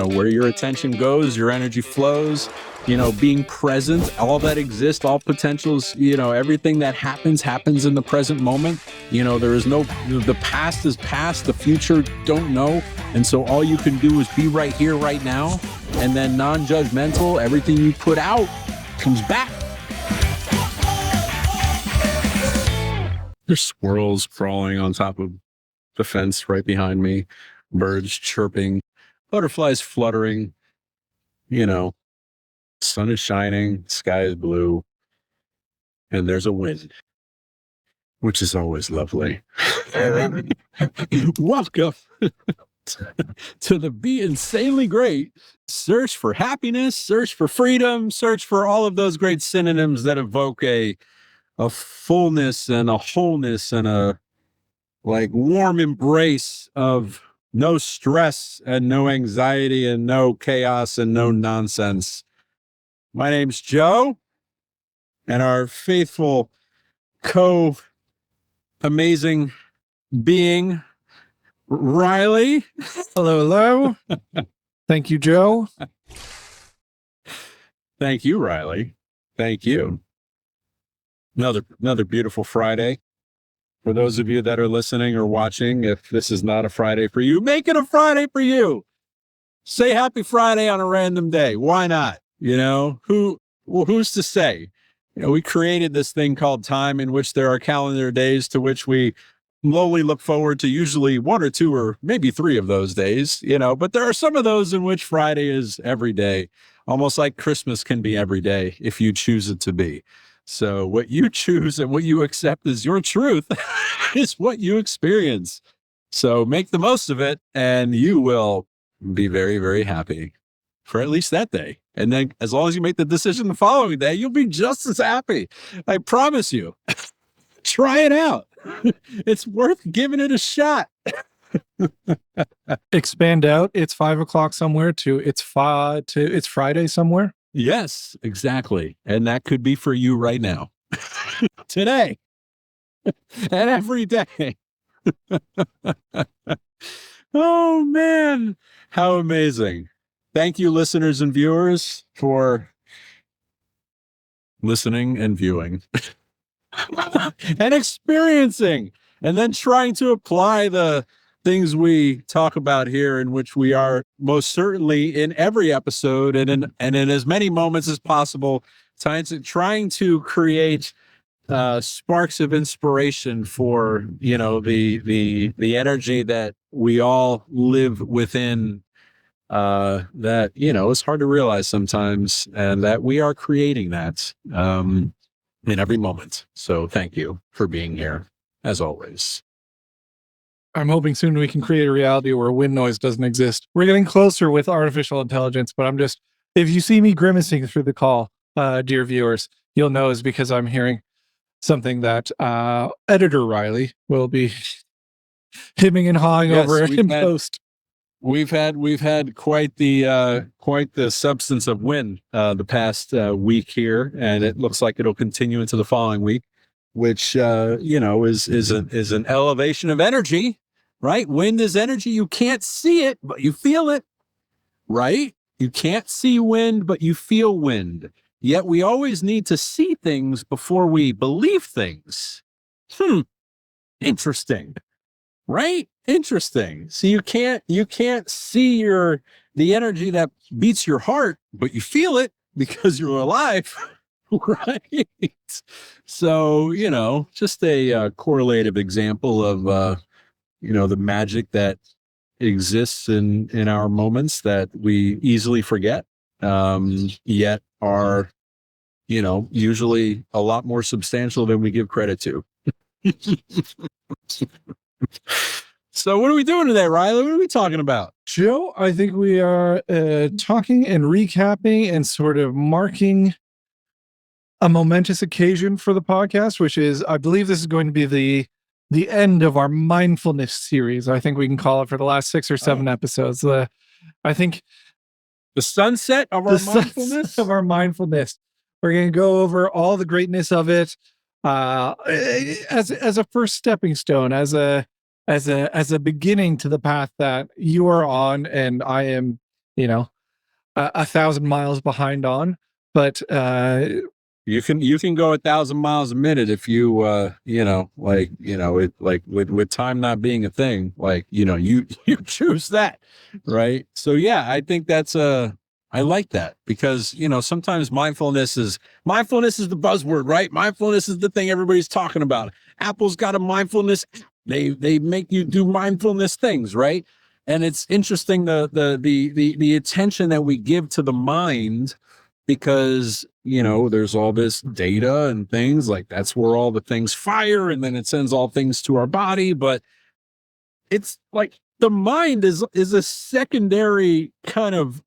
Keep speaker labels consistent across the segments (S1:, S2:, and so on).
S1: where your attention goes, your energy flows, being present, all that exists, all potentials, everything that happens in the present moment. There is the past is past, the future don't know. And so all you can do is be right here, right now. And then non-judgmental, everything you put out comes back. There's squirrels crawling on top of the fence right behind me, birds chirping, butterflies fluttering, sun is shining, sky is blue, and there's a wind, which is always lovely. Welcome to the Be Insanely Great Search for Happiness, Search for Freedom, Search for all of those great synonyms that evoke a fullness and a wholeness and a warm embrace of no stress and no anxiety and no chaos and no nonsense. My name's Joe, and our faithful amazing being, Riley.
S2: Hello. Thank you, Joe.
S1: Thank you, Riley. Thank you. Another beautiful Friday. For those of you that are listening or watching, if this is not a Friday for you, make it a Friday for you. Say happy Friday on a random day. Why not? Who's to say? We created this thing called time, in which there are calendar days to which we slowly look forward to, usually one or two or maybe three of those days, but there are some of those in which Friday is every day, almost like Christmas can be every day if you choose it to be. So what you choose and what you accept as your truth is what you experience. So make the most of it, and you will be very, very happy for at least that day. And then as long as you make the decision the following day, you'll be just as happy. I promise you. Try it out. It's worth giving it a shot.
S2: Expand out. It's 5 o'clock somewhere to it's Friday somewhere.
S1: Yes, exactly. And that could be for you right now. Today. And every day. Oh, man. How amazing. Thank you, listeners and viewers, for listening and viewing and experiencing, and then trying to apply the things we talk about here, in which we are most certainly in every episode and in as many moments as possible, trying to create sparks of inspiration for the energy that we all live within, that it's hard to realize sometimes, and that we are creating that in every moment. So thank you for being here, as always.
S2: I'm hoping soon we can create a reality where wind noise doesn't exist. We're getting closer with artificial intelligence, but if you see me grimacing through the call, dear viewers, you'll know is because I'm hearing something that editor Riley will be hemming and hawing over in post.
S1: We've had quite the substance of wind the past week here, and it looks like it'll continue into the following week, which is an elevation of energy, right? Wind is energy. You can't see it, but you feel it, right? You can't see wind, but you feel wind. Yet we always need to see things before we believe things. Interesting. Right? Interesting. So you can't see the energy that beats your heart, but you feel it because you're alive. Right? So, just a correlative example of, the magic that exists in our moments that we easily forget, yet are, usually a lot more substantial than we give credit to. So what are we doing today, Riley? What are we talking about?
S2: Joe, I think we are talking and recapping and sort of marking a momentous occasion for the podcast, which is, I believe this is going to be the end of our mindfulness series. I think we can call it, for the last 6 or 7 episodes. I think
S1: the sunset of our mindfulness.
S2: Of our mindfulness. We're going to go over all the greatness of it as a first stepping stone, as a beginning to the path that you are on, and I am a thousand miles behind on, but
S1: you can go 1,000 miles a minute if you with time not being a thing, you you choose that, right? So yeah, I think that's I like that, because sometimes mindfulness is the buzzword, right? Mindfulness is the thing everybody's talking about. Apple's got a mindfulness app. They make you do mindfulness things, right? And it's interesting the attention that we give to the mind, because there's all this data and things, like that's where all the things fire, and then it sends all things to our body. But it's like the mind is a secondary kind of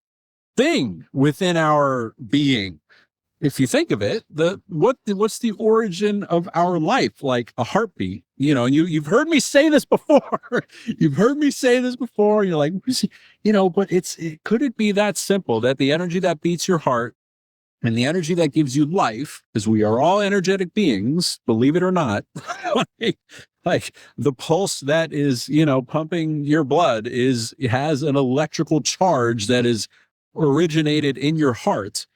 S1: thing within our being. If you think of it, what's the origin of our life? Like a heartbeat. You've heard me say this before. You've heard me say this before. You're like, but could it be that simple, that the energy that beats your heart and the energy that gives you life, because we are all energetic beings, believe it or not, like the pulse that is, pumping your blood has an electrical charge that is originated in your heart.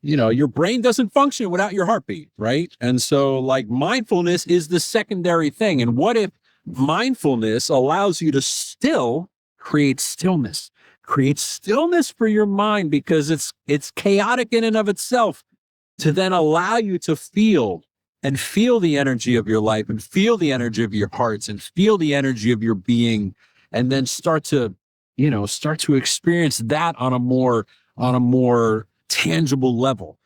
S1: Your brain doesn't function without your heartbeat, right? And so like mindfulness is the secondary thing. And what if mindfulness allows you to still create stillness? Create stillness for your mind, because it's chaotic in and of itself, to then allow you to feel the energy of your life, and feel the energy of your hearts, and feel the energy of your being, and then start to experience that on a more tangible level,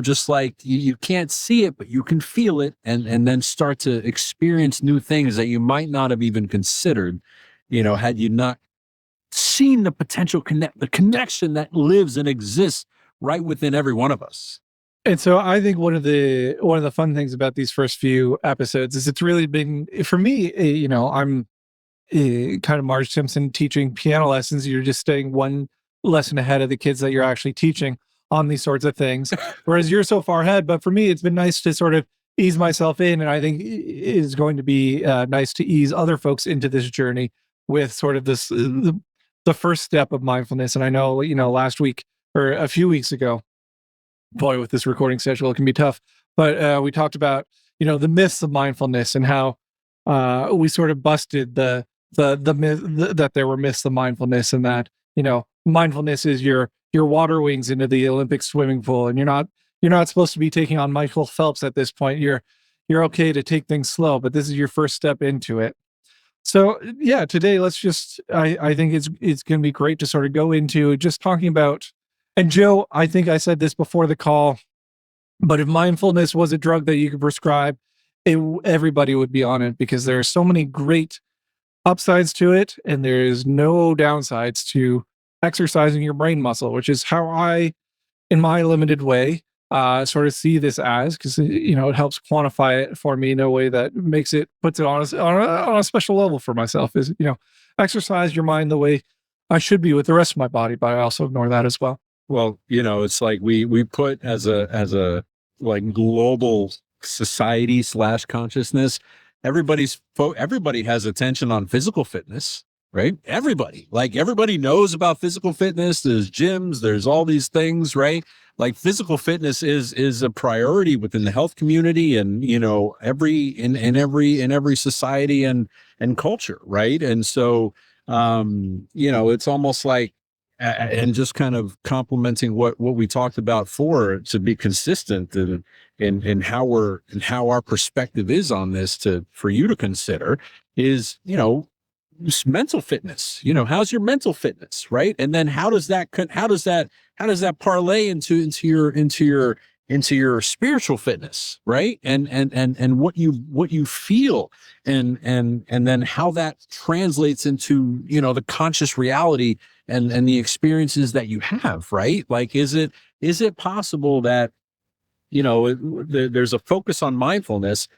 S1: just like you can't see it, but you can feel it, and then start to experience new things that you might not have even considered, had you not seen the potential the connection that lives and exists right within every one of us.
S2: And so I think one of the fun things about these first few episodes is it's really been, for me, I'm kind of Marge Simpson teaching piano lessons. You're just staying one lesson ahead of the kids that you're actually teaching on these sorts of things, whereas you're so far ahead. But for me, it's been nice to sort of ease myself in, and I think it is going to be nice to ease other folks into this journey with sort of this the first step of mindfulness. And I know, last week or a few weeks ago, boy, with this recording schedule, it can be tough. But we talked about, the myths of mindfulness, and how we sort of busted the myth that there were myths of mindfulness, and that, mindfulness is your water wings into the Olympic swimming pool, and you're not supposed to be taking on Michael Phelps at this point. You're okay to take things slow, but this is your first step into it. So yeah, today I think it's going to be great to sort of go into just talking about, and Joe, I think I said this before the call, but if mindfulness was a drug that you could prescribe, everybody would be on it, because there are so many great upsides to it, and there is no downsides to exercising your brain muscle, which is how I, in my limited way, sort of see this as, because it helps quantify it for me in a way that puts it on a special level for myself. Is exercise your mind the way I should be with the rest of my body, but I also ignore that as well.
S1: Well, it's like we put as a like global society / consciousness, everybody has attention on physical fitness, right? Everybody knows about physical fitness. There's gyms, there's all these things, right? Like physical fitness is a priority within the health community, and every society and culture, right? And so it's almost like, and just kind of complementing what we talked about, to be consistent in how our perspective is on this, for you to consider is, mental fitness. How's your mental fitness, right? And then how does that parlay into your spiritual fitness, right? And what you feel, and then how that translates into the conscious reality and the experiences that you have, right? Like, is it possible that there's a focus on mindfulness,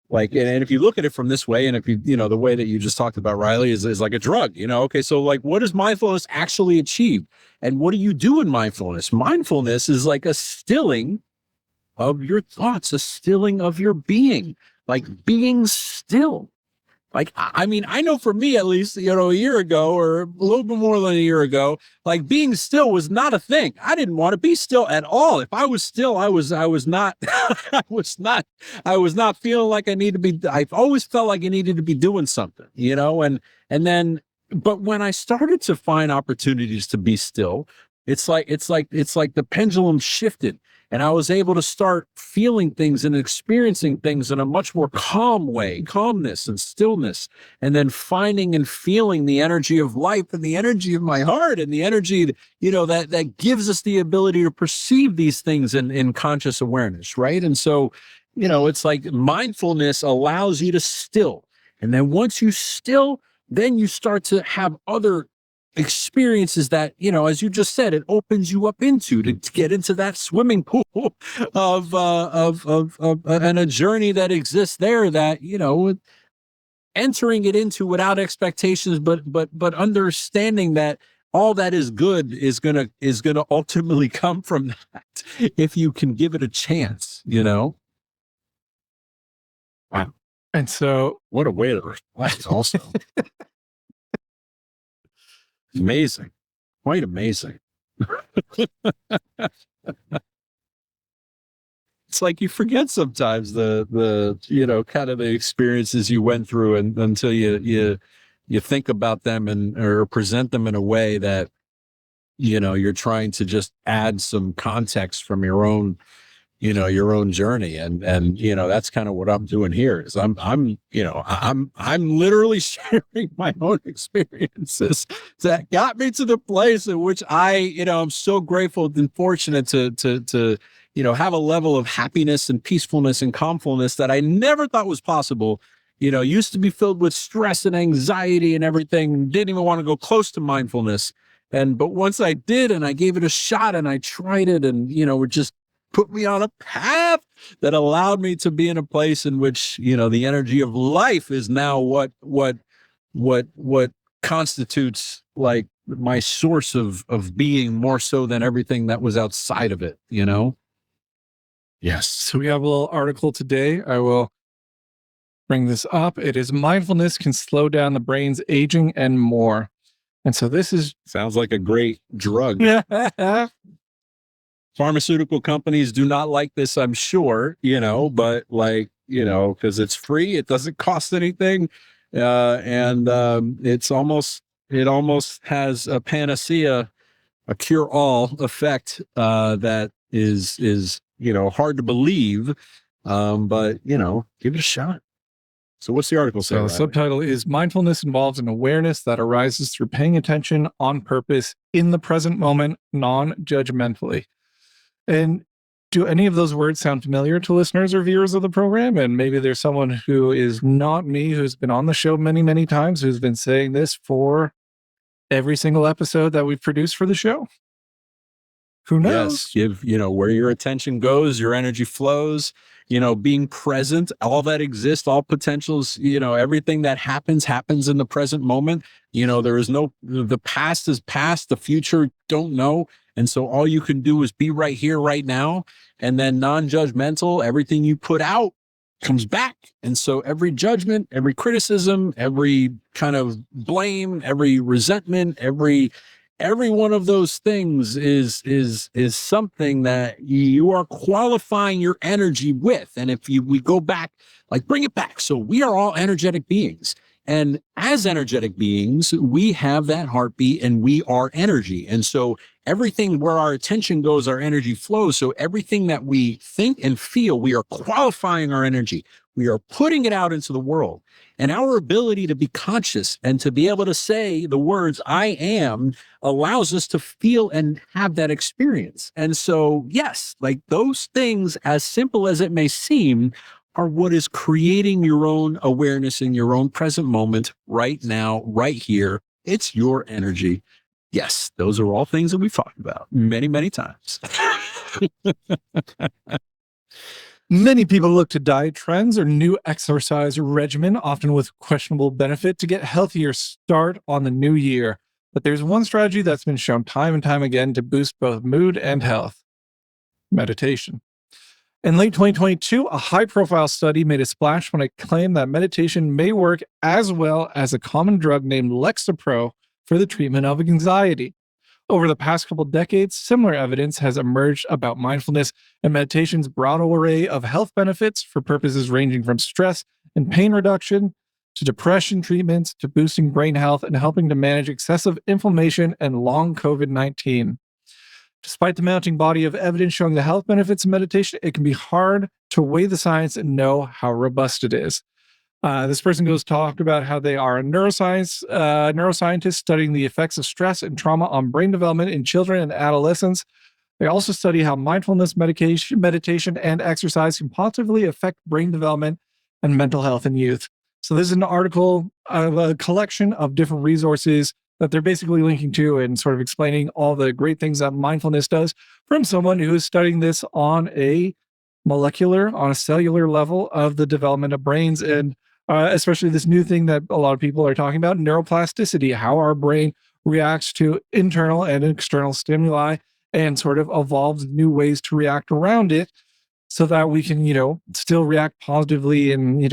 S1: like, and if you look at it from this way, and if the way that you just talked about, Riley, is like a drug, okay, so like, what does mindfulness actually achieve? And what do you do in mindfulness? Mindfulness is like a stilling of your thoughts, a stilling of your being, like being still. Like, I mean, I know for me, at least, you know, a year ago or a little bit more than a year ago, like being still was not a thing. I didn't want to be still at all. If I was still, I was not, I was not feeling like I need to be. I've always felt like I needed to be doing something, you know, and then, but when I started to find opportunities to be still, it's like the pendulum shifted and I was able to start feeling things and experiencing things in a much more calm way, calmness and stillness, and then finding and feeling the energy of life and the energy of my heart and the energy, you know, that gives us the ability to perceive these things in conscious awareness, right? And so, you know, it's like mindfulness allows you to still. And then once you still, then you start to have other experiences that, you know, as you just said, it opens you up into to get into that swimming pool of and a journey that exists there that, you know, entering it into without expectations, but understanding that all that is good is gonna ultimately come from that if you can give it a chance, you know. Wow.
S2: And so,
S1: What a way to reflect also. Amazing. Quite amazing. It's like you forget sometimes the you know, kind of the experiences you went through and until you think about them and or present them in a way that, you know, you're trying to just add some context from your own, you know, your own journey. And, you know, that's kind of what I'm doing here is I'm literally sharing my own experiences that got me to the place in which I, you know, I'm so grateful and fortunate to, you know, have a level of happiness and peacefulness and calmfulness that I never thought was possible. You know, used to be filled with stress and anxiety and everything, didn't even want to go close to mindfulness. But once I did and I gave it a shot and I tried it and, you know, it just put me on a path that allowed me to be in a place in which, you know, the energy of life is now what constitutes like my source of being more so than everything that was outside of it, you know? Yes.
S2: so we have a little article today. I will bring this up. It is mindfulness can slow down the brain's aging and more. And so this is
S1: Sounds like a great drug. Pharmaceutical companies do not like this, I'm sure, you know, but like, you know, because it's free, it doesn't cost anything. And it almost has a panacea, a cure-all effect that is, you know, hard to believe. But, you know, give it a shot. So what's the article say?
S2: So the subtitle is Mindfulness involves an awareness that arises through paying attention on purpose in the present moment, non-judgmentally. And do any of those words sound familiar to listeners or viewers of the program? And maybe there's someone who is not me, who's been on the show many, many times, who's been saying this for every single episode that we've produced for the show. Who knows?
S1: Yes, you know, where your attention goes, your energy flows, you know, being present, all that exists, all potentials, you know, everything that happens in the present moment. You know, the past is past, the future don't know. And so all you can do is be right here, right now. And then non-judgmental, everything you put out comes back. And so every judgment, every criticism, every kind of blame, every resentment, every one of those things is something that you are qualifying your energy with. And if we go back, like bring it back. So we are all energetic beings. And as energetic beings, we have that heartbeat and we are energy. And so everything where our attention goes, our energy flows. So everything that we think and feel, we are qualifying our energy. We are putting it out into the world. And our ability to be conscious and to be able to say the words I am allows us to feel and have that experience. And so, yes, like those things, as simple as it may seem, are what is creating your own awareness in your own present moment right now, right here. It's your energy. Yes, those are all things that we've talked about many, many times.
S2: Many people look to diet trends or new exercise regimen, often with questionable benefit, to get healthier start on the new year. But there's one strategy that's been shown time and time again to boost both mood and health: meditation. In late 2022, a high-profile study made a splash when it claimed that meditation may work as well as a common drug named Lexapro for the treatment of anxiety. Over the past couple decades, similar evidence has emerged about mindfulness and meditation's broad array of health benefits for purposes ranging from stress and pain reduction to depression treatments to boosting brain health and helping to manage excessive inflammation and long COVID-19. Despite the mounting body of evidence showing the health benefits of meditation, it can be hard to weigh the science and know how robust it is. This person goes talk about how they are a neuroscientist studying the effects of stress and trauma on brain development in children and adolescents. They also study how mindfulness, meditation, and exercise can positively affect brain development and mental health in youth. So this is an article of a collection of different resources that they're basically linking to and sort of explaining all the great things that mindfulness does from someone who is studying this on a cellular level of the development of brains, and especially this new thing that a lot of people are talking about, neuroplasticity, how our brain reacts to internal and external stimuli and sort of evolves new ways to react around it so that we can, still react positively and,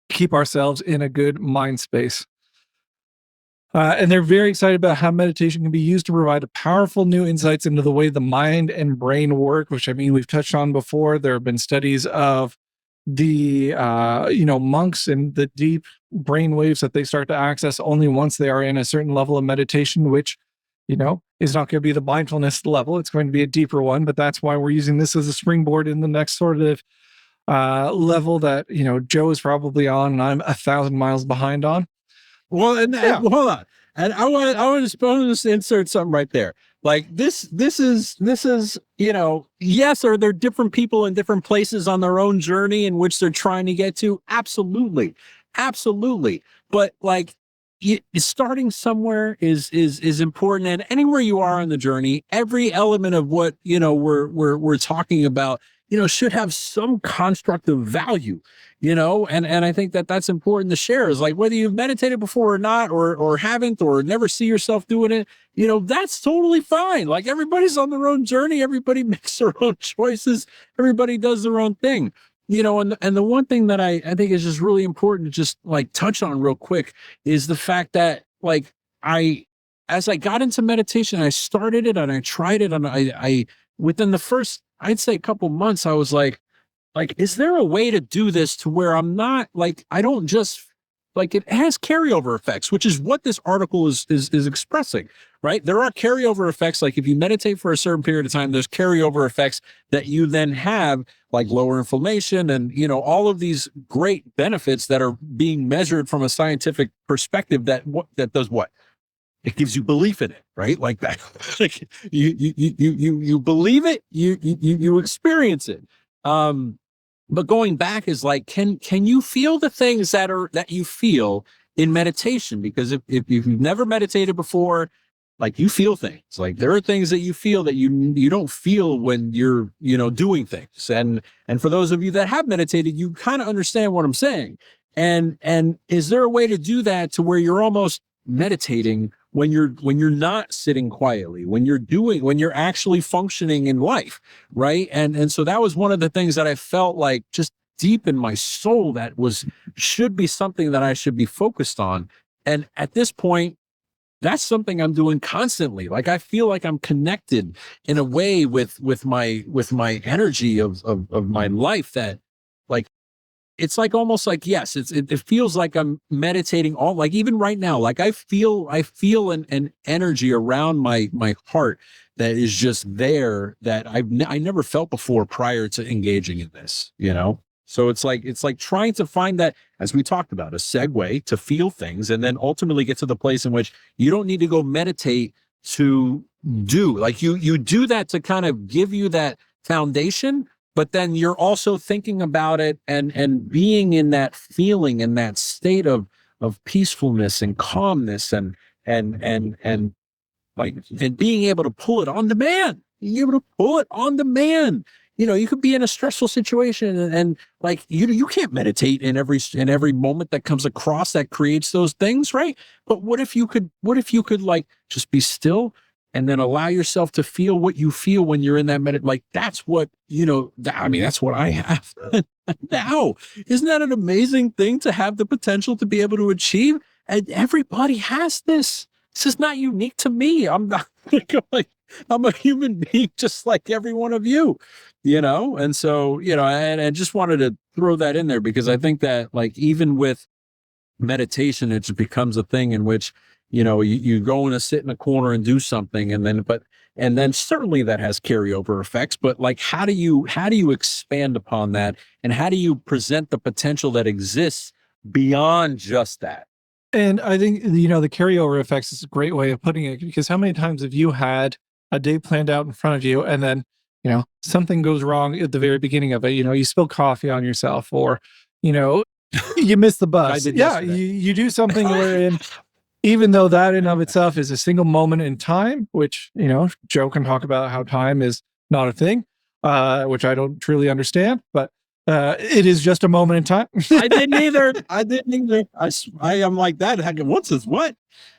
S2: keep ourselves in a good mind space. And they're very excited about how meditation can be used to provide powerful new insights into the way the mind and brain work, which we've touched on before. There have been studies of the, monks and the deep brain waves that they start to access only once they are in a certain level of meditation, which, is not going to be the mindfulness level. It's going to be a deeper one, but that's why we're using this as a springboard in the next sort of level that, Joe is probably on and I'm 1,000 miles behind on.
S1: Well, and hold on, and I want to insert something right there. Like this is yes, are there different people in different places on their own journey in which they're trying to get to? Absolutely, but like starting somewhere is important, and anywhere you are on the journey, every element of what we're talking about should have some construct of value, and I think that's important to share, is like whether you've meditated before or not, or haven't, or never see yourself doing it, that's totally fine. Like everybody's on their own journey. Everybody makes their own choices. Everybody does their own thing, and the one thing that I think is just really important to just like touch on real quick is the fact that like as I got into meditation, I started it and I tried it, and I within the first, I'd say, a couple months, I was like, is there a way to do this to where I'm not like, I don't just like, it has carryover effects, which is what this article is expressing, right? There are carryover effects. Like if you meditate for a certain period of time, there's carryover effects that you then have, like lower inflammation and, all of these great benefits that are being measured from a scientific perspective that does what? It gives you belief in it, right? Like that, like you believe it, you experience it. But going back is like, can you feel the things that you feel in meditation? Because if you've never meditated before, like you feel things. Like there are things that you feel that you don't feel when you're doing things. And for those of you that have meditated, you kind of understand what I'm saying. And is there a way to do that to where you're almost meditating when you're not sitting quietly, when you're actually functioning in life, right? And so that was one of the things that I felt like just deep in my soul that should be something that I should be focused on. And at this point, that's something I'm doing constantly. Like I feel like I'm connected in a way with my energy of my life that like, it's like almost like, yes, it feels like I'm meditating all, like even right now, like I feel an energy around my heart that is just there that I never felt before prior to engaging in this, So it's like trying to find that, as we talked about, a segue to feel things and then ultimately get to the place in which you don't need to go meditate to do, like you do that to kind of give you that foundation. But then you're also thinking about it and being in that feeling, in that state of peacefulness and calmness and being able to pull it on demand. Being able to pull it on demand. You could be in a stressful situation and like you can't meditate in every moment that comes across that creates those things, right? But what if you could like just be still, and then allow yourself to feel what you feel when you're in that like that's what, that's what I have now. Isn't that an amazing thing to have the potential to be able to achieve? And everybody has this. This is not unique to me. I'm not like, I'm a human being just like every one of you, And so, and I just wanted to throw that in there because I think that like even with meditation, it just becomes a thing in which, you go and sit in a corner and do something. And then certainly that has carryover effects, but like, how do you expand upon that? And how do you present the potential that exists beyond just that?
S2: And I think, the carryover effects is a great way of putting it, because how many times have you had a day planned out in front of you and then, something goes wrong at the very beginning of it? You spill coffee on yourself, or, you miss the bus.
S1: I did
S2: Yeah,
S1: yesterday.
S2: you do something wherein, even though that in of itself is a single moment in time, which, Joe can talk about how time is not a thing, which I don't truly understand, but it is just a moment in time.
S1: I didn't either. I am like that. What's this? What?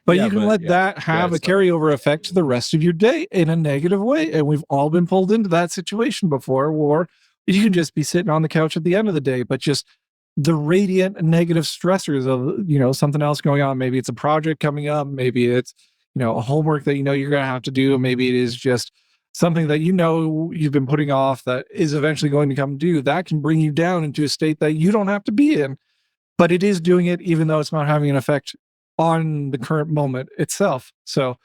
S2: But
S1: Yeah,
S2: you can let that have a carryover effect to the rest of your day in a negative way. And we've all been pulled into that situation before, or you can just be sitting on the couch at the end of the day, but just the radiant negative stressors of, something else going on. Maybe it's a project coming up. Maybe it's, a homework that, you're going to have to do. Maybe it is just something that, you've been putting off that is eventually going to come due. That can bring you down into a state that you don't have to be in, but it is doing it, even though it's not having an effect on the current moment itself. So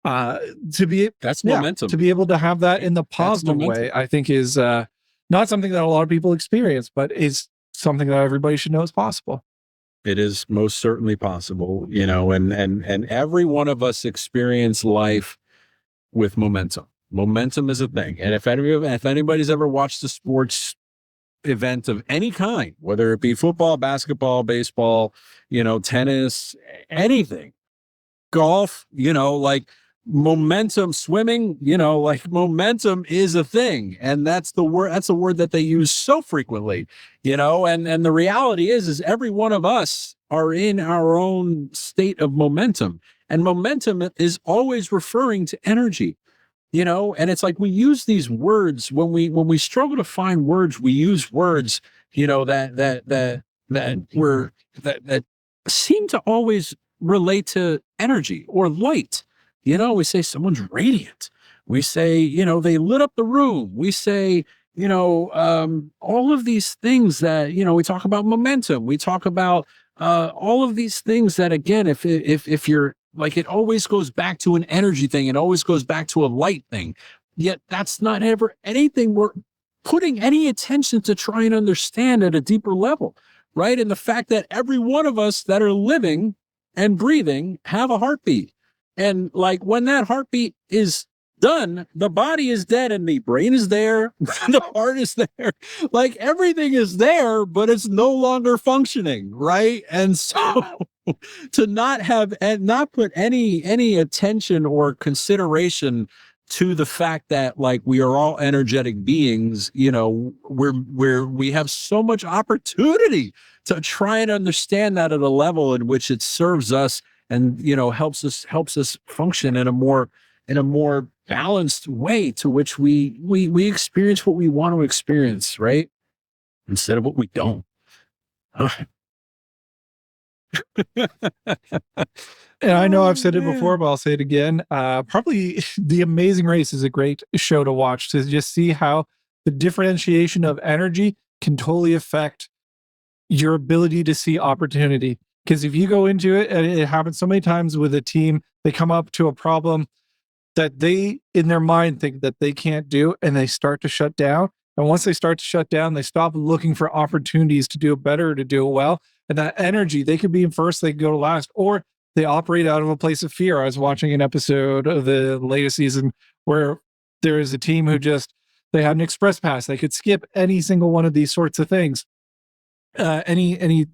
S1: that's momentum.
S2: To be able to have that in the positive way, I think is not something that a lot of people experience, but is something that everybody should know is possible.
S1: It is most certainly possible, and every one of us experience life with momentum. Momentum is a thing. And if anybody's ever watched a sports event of any kind, whether it be football, basketball, baseball, tennis, anything, golf, like momentum, swimming, like momentum is a thing. And that's a word that they use so frequently, and the reality is every one of us are in our own state of momentum, and momentum is always referring to energy. And it's like we use these words when we struggle to find words, we use words, that seem to always relate to energy or light. We say someone's radiant. We say, they lit up the room. We say, all of these things that, we talk about momentum. We talk about all of these things that, again, if you're like, it always goes back to an energy thing. It always goes back to a light thing. Yet that's not ever anything we're putting any attention to try and understand at a deeper level, right? And the fact that every one of us that are living and breathing have a heartbeat. And like when that heartbeat is done, the body is dead and the brain is there, the heart is there, like everything is there, but it's no longer functioning, right? And so to not have and not put any attention or consideration to the fact that like we are all energetic beings, we have so much opportunity to try and understand that at a level in which it serves us and helps us function in a more balanced way, to which we experience what we want to experience, right? Instead of what we don't.
S2: And I know I've said it before, but I'll say it again. Probably The Amazing Race is a great show to watch, to just see how the differentiation of energy can totally affect your ability to see opportunity. Because if you go into it, and it happens so many times with a team, they come up to a problem that they, in their mind, think that they can't do, and they start to shut down. And once they start to shut down, they stop looking for opportunities to do it better, to do it well. And that energy, they could be in first, they could go to last, or they operate out of a place of fear. I was watching an episode of the latest season where there is a team who they had an express pass. They could skip any single one of these sorts of things. Any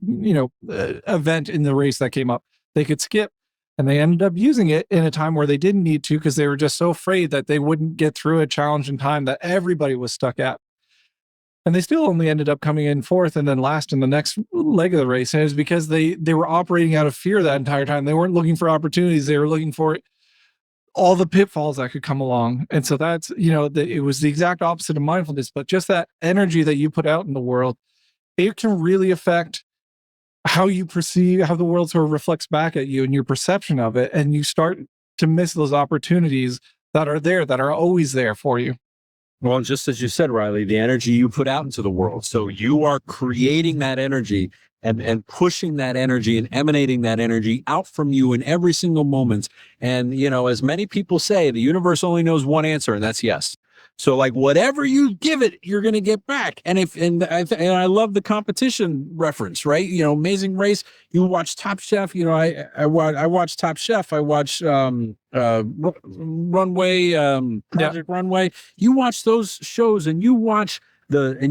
S2: event in the race that came up, they could skip, and they ended up using it in a time where they didn't need to, because they were just so afraid that they wouldn't get through a challenge in time that everybody was stuck at. And they still only ended up coming in fourth and then last in the next leg of the race. And it was because they were operating out of fear that entire time. They weren't looking for opportunities. They were looking for all the pitfalls that could come along. And so that's, it was the exact opposite of mindfulness, but just that energy that you put out in the world, it can really affect how you perceive, how the world sort of reflects back at you and your perception of it. And you start to miss those opportunities that are there, that are always there for you.
S1: Well, just as you said, Riley, the energy you put out into the world. So you are creating that energy and pushing that energy and emanating that energy out from you in every single moment. And, as many people say, the universe only knows one answer, and that's yes. So like whatever you give it, you're going to get back. And I love the competition reference, right? Amazing Race. You watch Top Chef. I watch Top Chef. I watch Runway, Project Runway. You watch those shows, and you watch you look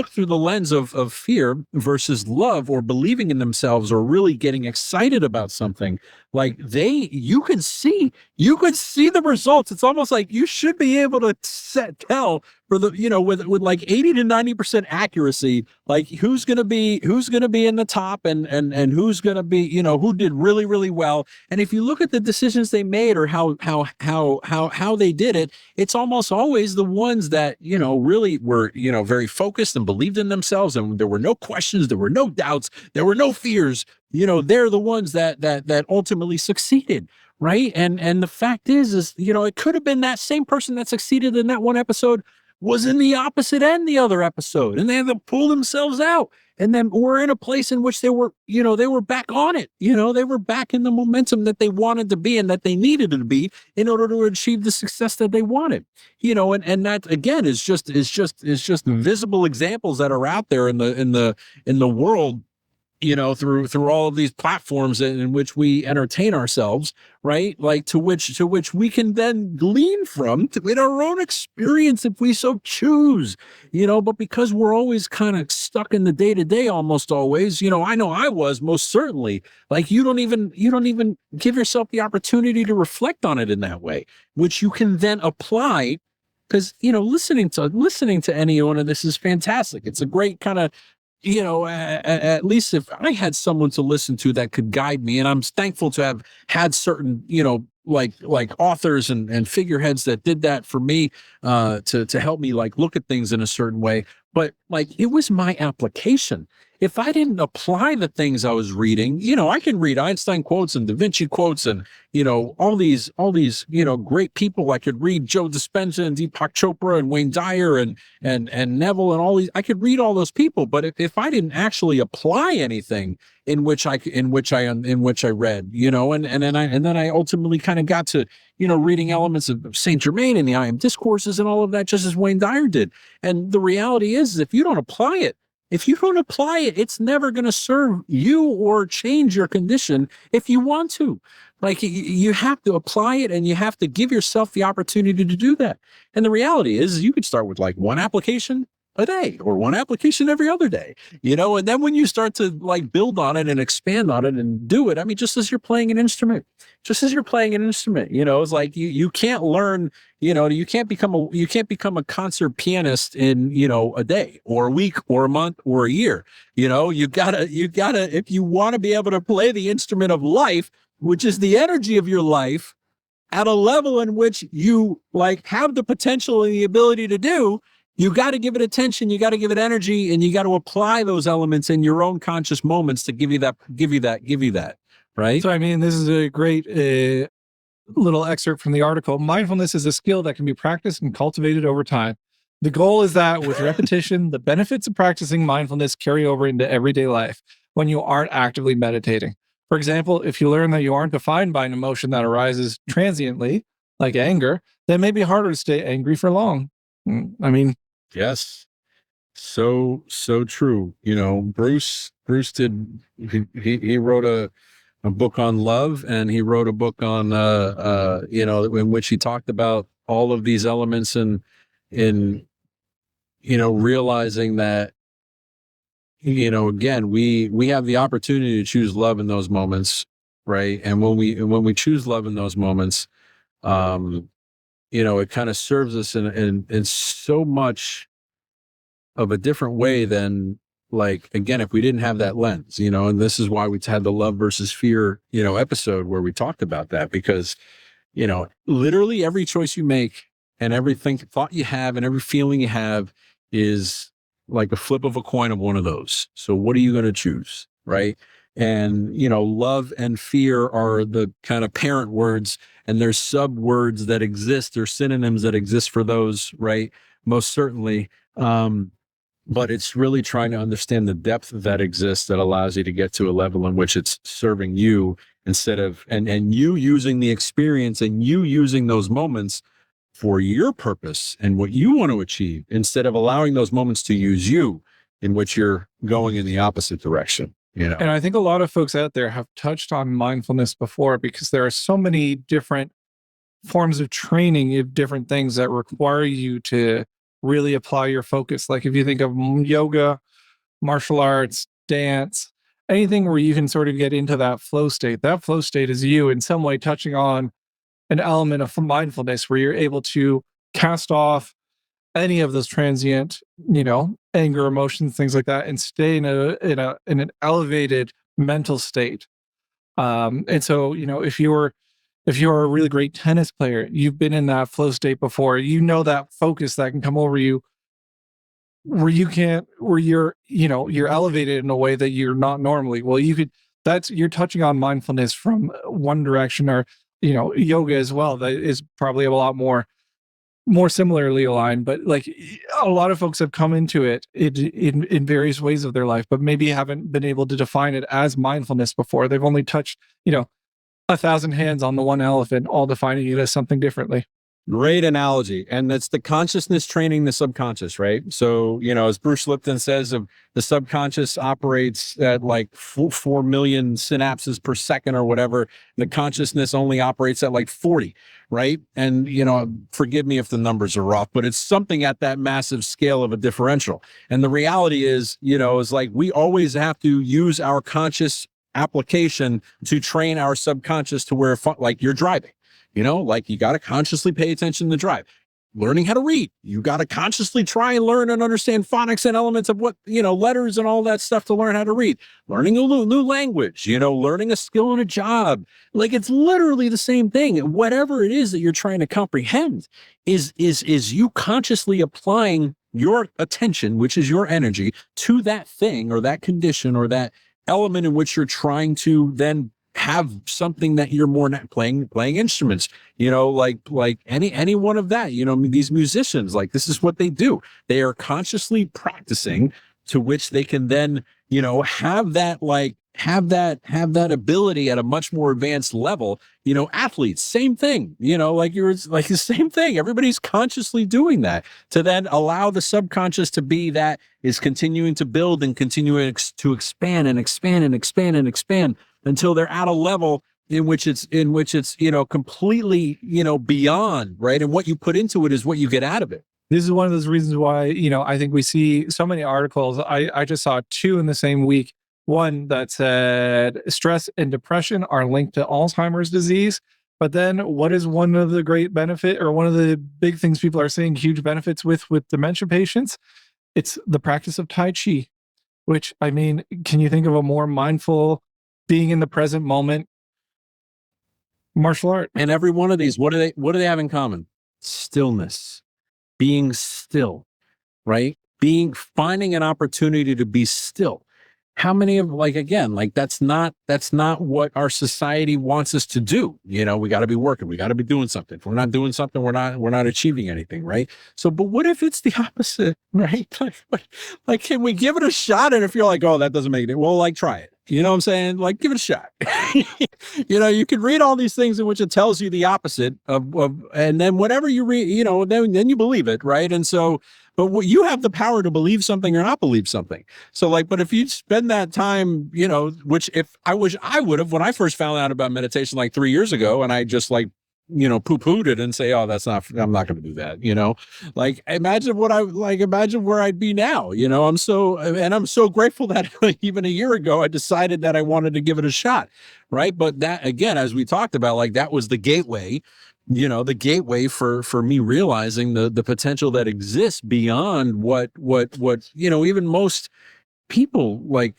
S1: through the lens of fear versus love, or believing in themselves, or really getting excited about something. Like you could see the results. It's almost like you should be able to tell for the, with like 80 to 90% accuracy, like who's going to be in the top, and who's going to be, who did really, really well. And if you look at the decisions they made, or how they did it, it's almost always the ones that, really were, very focused and believed in themselves. And there were no questions, there were no doubts, there were no fears. They're the ones that ultimately succeeded. Right. And the fact is, it could have been that same person that succeeded in that one episode was in the opposite end the other episode, and they had to pull themselves out. And then we're in a place in which they were back on it. They were back in the momentum that they wanted to be and that they needed to be in order to achieve the success that they wanted. And that again is just visible examples that are out there in the world, through all of these platforms in which we entertain ourselves, right? Like to which we can then glean from in our own experience if we so choose, but because we're always kind of stuck in the day to day, almost always, I know I was most certainly. Like you don't even give yourself the opportunity to reflect on it in that way, which you can then apply. Because, listening to any one of this is fantastic. It's a great kind of, at least if I had someone to listen to that could guide me, and I'm thankful to have had certain, like authors and figureheads that did that for me, to help me like look at things in a certain way. But like, it was my application. If I didn't apply the things I was reading, I can read Einstein quotes and Da Vinci quotes and, all these, great people. I could read Joe Dispenza and Deepak Chopra and Wayne Dyer and Neville and all these. I could read all those people, but if I didn't actually apply anything in which I read, and then I ultimately kind of got to, reading elements of Saint Germain and the I Am Discourses and all of that, just as Wayne Dyer did. And the reality is, if you don't apply it, it's never going to serve you or change your condition if you want to. Like you have to apply it, and you have to give yourself the opportunity to do that. And the reality is, you could start with like one application a day or one application every other day, and then when you start to like build on it and expand on it and do it, I mean, just as you're playing an instrument, it's like you can't learn, you can't become a concert pianist in, a day or a week or a month or a year. You gotta, if you want to be able to play the instrument of life, which is the energy of your life, at a level in which you like have the potential and the ability to do, you got to give it attention, you got to give it energy, and you got to apply those elements in your own conscious moments to give you that, right?
S2: So, I mean, this is a great little excerpt from the article. Mindfulness is a skill that can be practiced and cultivated over time. The goal is that with repetition, the benefits of practicing mindfulness carry over into everyday life when you aren't actively meditating. For example, if you learn that you aren't defined by an emotion that arises transiently, like anger, then it may be harder to stay angry for long. I mean,
S1: yes, so true. Bruce did. He wrote a book on love, and he wrote a book on in which he talked about all of these elements and in realizing that again, we have the opportunity to choose love in those moments, right? And when we choose love in those moments, it kind of serves us in so much of a different way than like, again, if we didn't have that lens, and this is why we had the love versus fear, episode where we talked about that, because, literally every choice you make and everything thought you have and every feeling you have is like a flip of a coin of one of those. So what are you going to choose? Right. And, love and fear are the kind of parent words, and there's sub words that exist. There's synonyms that exist for those. Right. Most certainly. But it's really trying to understand the depth that exists that allows you to get to a level in which it's serving you instead of, and you using the experience and you using those moments for your purpose and what you want to achieve, instead of allowing those moments to use you, in which you're going in the opposite direction.
S2: And I think a lot of folks out there have touched on mindfulness before, because there are so many different forms of training of different things that require you to really apply your focus. Like if you think of yoga, martial arts, dance, anything where you can sort of get into that flow state is you in some way touching on an element of mindfulness where you're able to cast off any of those transient, anger, emotions, things like that, and stay in an elevated mental state. And so, if you're a really great tennis player, you've been in that flow state before, that focus that can come over you where you're elevated in a way that you're not normally. Well, you're touching on mindfulness from one direction, or, yoga as well. That is probably a lot more similarly aligned, but like a lot of folks have come into it in various ways of their life, but maybe haven't been able to define it as mindfulness before. They've only touched, 1,000 hands on the one elephant, all defining it as something differently.
S1: Great analogy. And that's the consciousness training the subconscious, right? So, as Bruce Lipton says, the subconscious operates at like 4 million synapses per second or whatever. The consciousness only operates at like 40, right? And, forgive me if the numbers are off, but it's something at that massive scale of a differential. And the reality is, is like we always have to use our conscious application to train our subconscious to where, like you're driving. Like you got to consciously pay attention to drive. Learning how to read, you got to consciously try and learn and understand phonics and elements of what, letters and all that stuff to learn how to read. Learning a new language, learning a skill in a job. Like it's literally the same thing. Whatever it is that you're trying to comprehend is you consciously applying your attention, which is your energy, to that thing or that condition or that element in which you're trying to then have something that you're more not playing instruments, like any one of that, these musicians, like this is what they do. They are consciously practicing, to which they can then, have that ability at a much more advanced level. Athletes, same thing, like the same thing. Everybody's consciously doing that to then allow the subconscious to be that is continuing to build and continuing to expand and expand and expand and expand until they're at a level in which it's completely, beyond, right? And what you put into it is what you get out of it.
S2: This is one of those reasons why, I think we see so many articles. I just saw 2 in the same week. One that said stress and depression are linked to Alzheimer's disease. But then what is one of the great benefit, or one of the big things people are seeing huge benefits with dementia patients? It's the practice of Tai Chi, which, I mean, can you think of a more mindful, being in the present moment martial art?
S1: And every one of these, what do they have in common? Stillness, being still, right? Finding an opportunity to be still. How many of, that's not what our society wants us to do. We got to be working. We got to be doing something. If we're not doing something, we're not achieving anything. Right. So, but what if it's the opposite, right? Like, can we give it a shot? And if you're like, oh, that doesn't make it, well, try it. You know what I'm saying? Like, give it a shot. You can read all these things in which it tells you the opposite of and then whatever you read, then you believe it. Right. And so, but you have the power to believe something or not believe something. So but if you spend that time, which if I wish I would have, when I first found out about meditation like 3 years ago, and I just poo-pooed it and say, oh, I'm not going to do that. Imagine where I'd be now. I'm so grateful that even a year ago, I decided that I wanted to give it a shot. Right. But that, again, as we talked about, that was the gateway, for me realizing the potential that exists beyond what, even most people like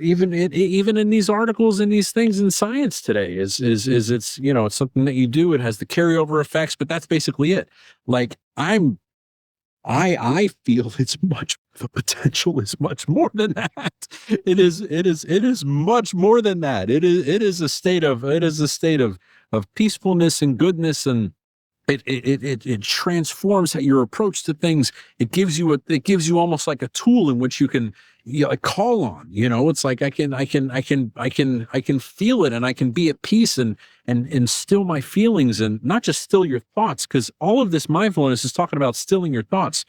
S1: even in these articles and these things in science today is it's, you know, it's something that you do. It has the carryover effects, but that's basically it. Like I feel it's much, the potential is much more than that. It is much more than that. It is a state of peacefulness and goodness, and it transforms your approach to things. It gives you almost like a tool in which you can, you know, like call on. You know, it's like I can feel it, and I can be at peace and still my feelings, and not just still your thoughts, because all of this mindfulness is talking about stilling your thoughts,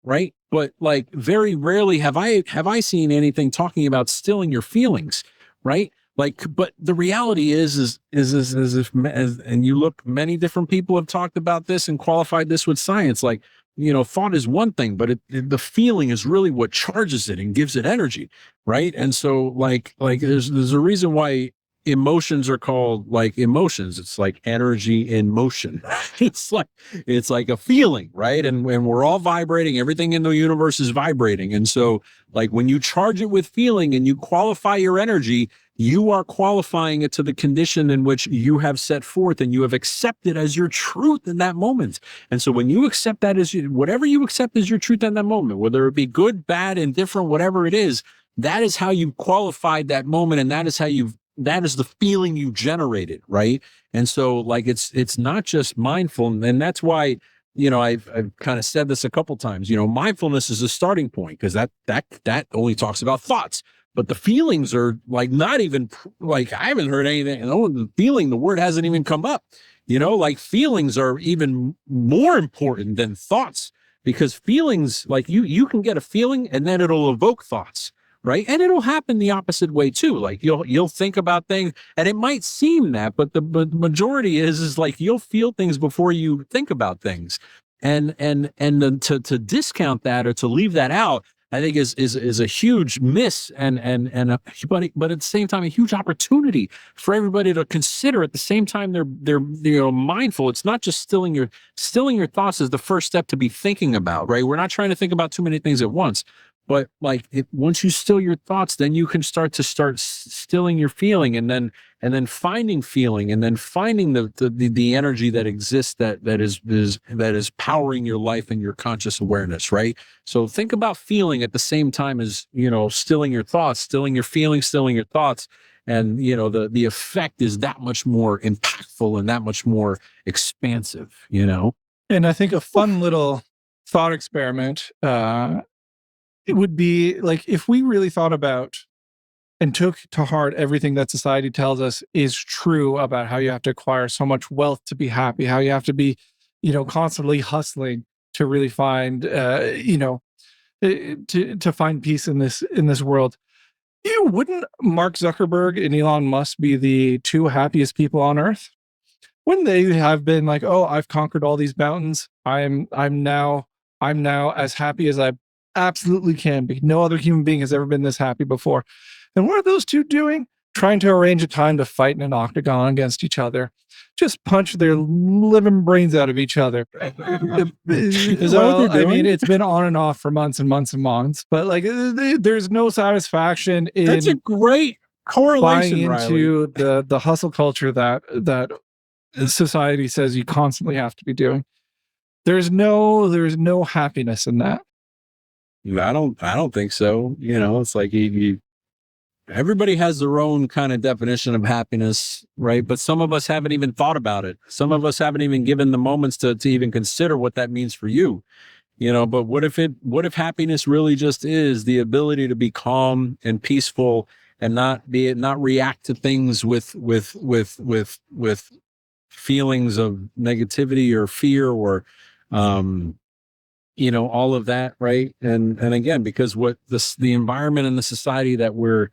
S1: right? But like very rarely have I seen anything talking about stilling your feelings, right? Like, but the reality is if, and you look, many different people have talked about this and qualified this with science. Like, you know, thought is one thing, but the feeling is really what charges it and gives it energy, right? And so, like there's a reason why emotions are called like emotions. It's like energy in motion. it's like a feeling, right? And when we're all vibrating, everything in the universe is vibrating. And so, like when you charge it with feeling and you qualify your energy, you are qualifying it to the condition in which you have set forth and you have accepted as your truth in that moment. And so when you accept that as whatever you accept as your truth in that moment, whether it be good, bad, indifferent, whatever it is, that is how you qualified that moment. And that is how that is the feeling you generated. Right. And so like, it's not just mindful. And that's why, you know, I've kind of said this a couple times, you know, mindfulness is a starting point, because that only talks about thoughts. But the feelings are like not even like, I haven't heard anything. The feeling, the word hasn't even come up. You know, like feelings are even more important than thoughts, because feelings, like you can get a feeling and then it'll evoke thoughts, right? And it'll happen the opposite way too. Like you'll think about things, and it might seem that, but the majority is like you'll feel things before you think about things. And then to discount that or to leave that out, I think is a huge miss, but at the same time a huge opportunity for everybody to consider. At the same time, they're you know, mindful. It's not just stilling your thoughts is the first step to be thinking about, right? We're not trying to think about too many things at once. But like once you still your thoughts, then you can start stilling your feeling, and then finding feeling, and then finding the energy that exists that is powering your life and your conscious awareness, right? So think about feeling at the same time as, you know, stilling your thoughts, stilling your feelings, stilling your thoughts. And, you know, the effect is that much more impactful and that much more expansive, you know?
S2: And I think a fun little thought experiment, it would be like if we really thought about and took to heart everything that society tells us is true about how you have to acquire so much wealth to be happy, how you have to be, you know, constantly hustling to really find, you know, to find peace in this world. You wouldn't Mark Zuckerberg and Elon Musk be the two happiest people on earth? Wouldn't they have been like, oh, I've conquered all these mountains. I'm now as happy as I absolutely can be. No other human being has ever been this happy before. And what are those two doing? Trying to arrange a time to fight in an octagon against each other. Just punch their living brains out of each other.
S1: Is that what they're doing?
S2: I mean, it's been on and off for months and months and months, but like there's no satisfaction in
S1: That's a great correlation,
S2: buying into the hustle culture that society says you constantly have to be doing. There's no happiness in that.
S1: I don't think so. You know, it's like everybody has their own kind of definition of happiness, right? But some of us haven't even thought about it. Some of us haven't even given the moments to even consider what that means for you. You know, but what if happiness really just is the ability to be calm and peaceful and not react to things with feelings of negativity or fear or you know, all of that, right? And again, because what the environment and the society that we're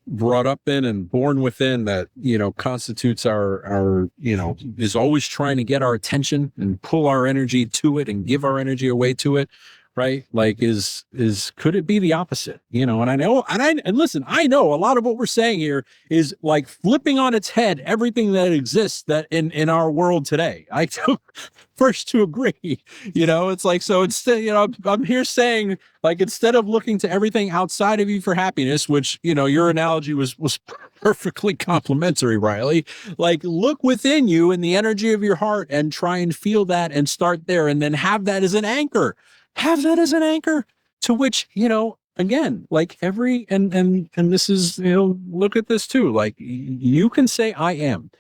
S1: brought up in and born within, that, you know, constitutes our, you know, is always trying to get our attention and pull our energy to it and give our energy away to it, right? Like could it be the opposite? And I know, and listen, I know a lot of what we're saying here is like flipping on its head everything that exists that in our world today. I first to agree, it's like, so instead, I'm here saying, like, instead of looking to everything outside of you for happiness, which, your analogy was perfectly complimentary, Riley, like, look within you in the energy of your heart and try and feel that and start there, and then have that as an anchor. Have that as an anchor to which, again, like and this is, look at this too. Like, you can say, I am.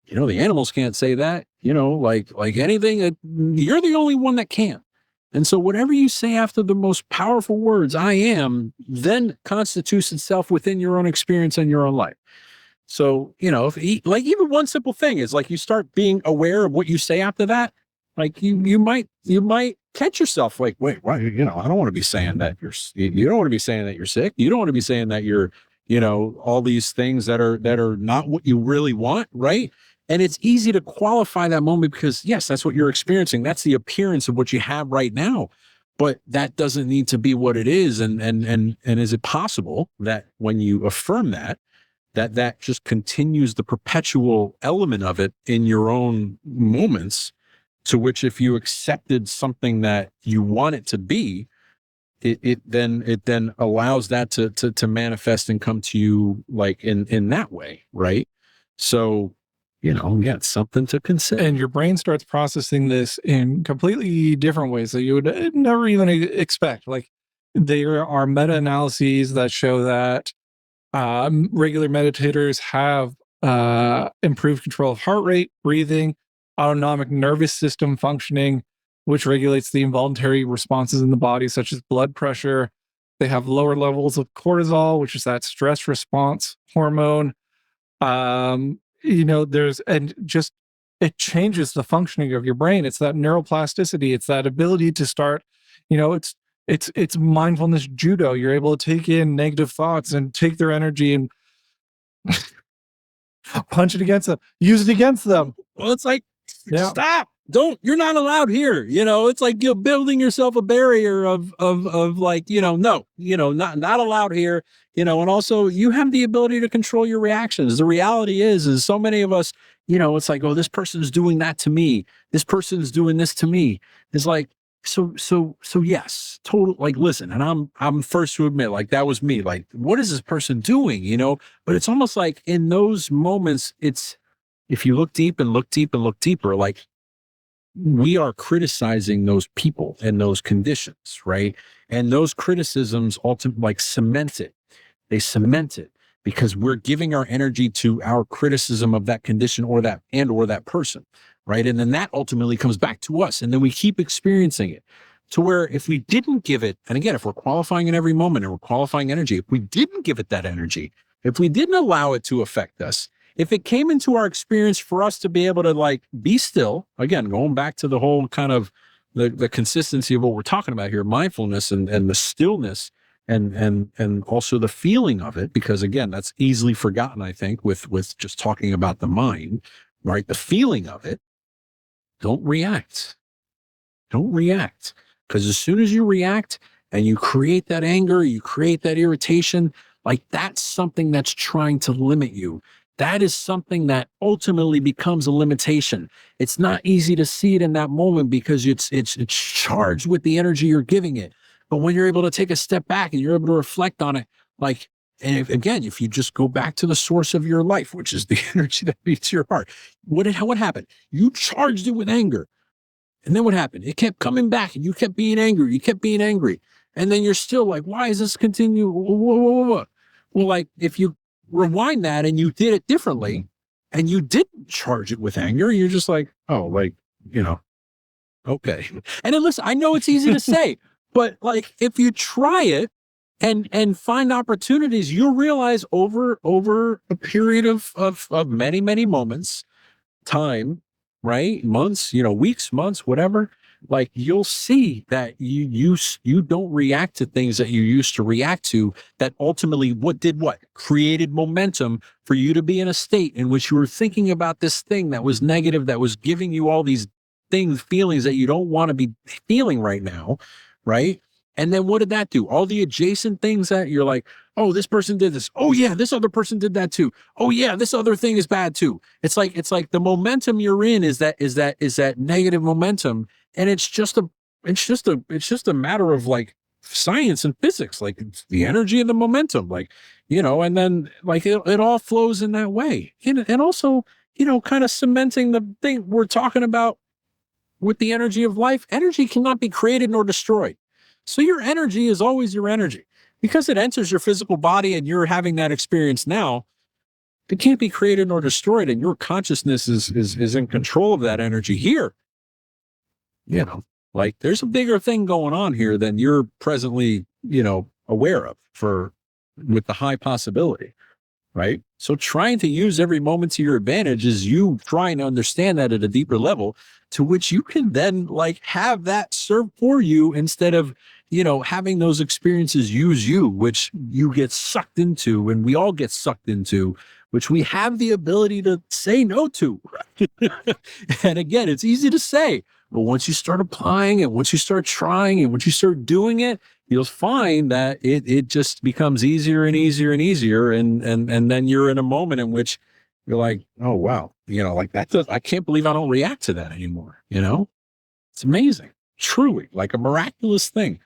S1: The animals can't say that, like anything, you're the only one that can. And so whatever you say after the most powerful words, I am, then constitutes itself within your own experience and your own life. So, like, even one simple thing is like, you start being aware of what you say after that. Like, you might catch yourself like, wait, why, I don't want to be saying that you don't want to be saying that you're sick. You don't want to be saying that you're, all these things that are not what you really want. Right. And it's easy to qualify that moment because, yes, that's what you're experiencing. That's the appearance of what you have right now. But that doesn't need to be what it is. And is it possible that when you affirm that just continues the perpetual element of it in your own moments, to which if you accepted something that you want it to be, it then allows that to manifest and come to you like in that way, right? So, it's something to consider.
S2: And your brain starts processing this in completely different ways that you would never even expect. Like, there are meta-analyses that show that regular meditators have improved control of heart rate, breathing, autonomic nervous system functioning, which regulates the involuntary responses in the body, such as blood pressure. They have lower levels of cortisol, which is that stress response hormone. It changes the functioning of your brain. It's that neuroplasticity. It's that ability to start, it's mindfulness judo. You're able to take in negative thoughts and take their energy and punch it against them, use it against them.
S1: Well, it's like, stop. You're not allowed here. It's like you're building yourself a barrier of like, no, not allowed here, and also you have the ability to control your reactions. The reality is so many of us, it's like, oh, this person's doing that to me. This person's doing this to me. It's like, so yes, total, like, listen, and I'm first to admit, like, that was me. Like, what is this person doing? But it's almost like in those moments, it's, if you look deep and look deep and look deeper, like, we are criticizing those people and those conditions, right? And those criticisms ultimately like cement it. They cement it because we're giving our energy to our criticism of that condition or that person, right? And then that ultimately comes back to us. And then we keep experiencing it to where if we didn't give it, and again, if we're qualifying in every moment and we're qualifying energy, if we didn't give it that energy, if we didn't allow it to affect us, if it came into our experience for us to be able to like be still, again, going back to the whole kind of the consistency of what we're talking about here, mindfulness and the stillness and also the feeling of it, because again, that's easily forgotten, I think, with just talking about the mind, right? The feeling of it. Don't react. Don't react. Because as soon as you react and you create that anger, you create that irritation, like that's something that's trying to limit you. That is something that ultimately becomes a limitation. It's not easy to see it in that moment because it's charged with the energy you're giving it. But when you're able to take a step back and you're able to reflect on it, like, and if you just go back to the source of your life, which is the energy that beats your heart, what happened? You charged it with anger. And then what happened? It kept coming back and you kept being angry. You kept being angry. And then you're still like, why is this continue? Well, like, if you rewind that and you did it differently and you didn't charge it with anger, you're just like, oh, like, okay. And then listen, I know it's easy to say, but like, if you try it and find opportunities, you'll realize over a period of many, many moments, time, right? Months, weeks, months, whatever, like you'll see that you don't react to things that you used to react to, that ultimately created momentum for you to be in a state in which you were thinking about this thing that was negative, that was giving you all these feelings that you don't want to be feeling right now, right? And then what did that do? All the adjacent things that you're like, oh, this person did this. Oh yeah, this other person did that too. Oh yeah, this other thing is bad too. It's like the momentum you're in is that negative momentum, and it's just a matter of like science and physics, like the energy and the momentum, like, and then like it all flows in that way. And also, kind of cementing the thing we're talking about with the energy of life. Energy cannot be created nor destroyed. So your energy is always your energy because it enters your physical body and you're having that experience now. It can't be created nor destroyed, and your consciousness is in control of that energy here. Like there's a bigger thing going on here than you're presently, aware of with the high possibility, right? So trying to use every moment to your advantage is you trying to understand that at a deeper level, to which you can then like have that serve for you instead of, having those experiences use you, which you get sucked into, and we all get sucked into, which we have the ability to say no to. And again, it's easy to say, but once you start applying it, once you start trying and once you start doing it, you'll find that it just becomes easier and easier and easier. And then you're in a moment in which you're like, oh, wow. Like I can't believe I don't react to that anymore. It's amazing. Truly like a miraculous thing.